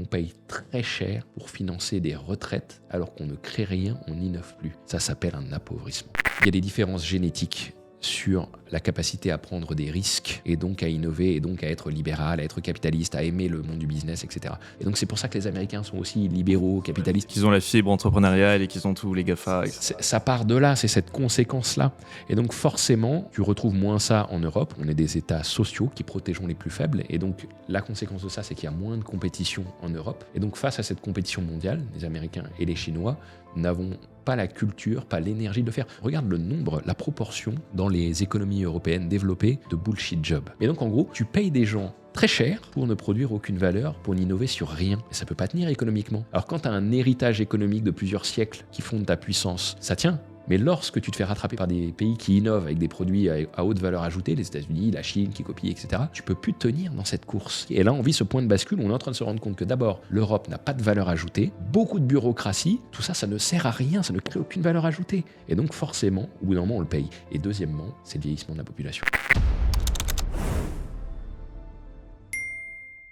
paye très cher pour financer des retraites alors qu'on ne crée rien, on n'innove plus. Ça s'appelle un appauvrissement. Il y a des différences génétiques sur la capacité à prendre des risques et donc à innover et donc à être libéral, à être capitaliste, à aimer le monde du business, etc. Et donc c'est pour ça que les Américains sont aussi libéraux, capitalistes. Qu'ils ont la fibre entrepreneuriale et qu'ils ont tous les GAFA. Ça part de là, c'est cette conséquence-là. Et donc forcément, tu retrouves moins ça en Europe. On est des États sociaux qui protégeons les plus faibles. Et donc la conséquence de ça, c'est qu'il y a moins de compétition en Europe. Et donc face à cette compétition mondiale, les Américains et les Chinois n'avons pas la culture, pas l'énergie de le faire. Regarde le nombre, la proportion dans les économies européennes développées de bullshit jobs. Et donc en gros, tu payes des gens très cher pour ne produire aucune valeur, pour n'innover sur rien. Et ça peut pas tenir économiquement. Alors quand tu as un héritage économique de plusieurs siècles qui fonde ta puissance, ça tient. Mais lorsque tu te fais rattraper par des pays qui innovent avec des produits à haute valeur ajoutée, les États-Unis, la Chine qui copient, etc., tu peux plus tenir dans cette course. Et là, on vit ce point de bascule où on est en train de se rendre compte que d'abord, l'Europe n'a pas de valeur ajoutée, beaucoup de bureaucratie, tout ça, ça ne sert à rien, ça ne crée aucune valeur ajoutée. Et donc forcément, au bout d'un moment, on le paye. Et deuxièmement, c'est le vieillissement de la population.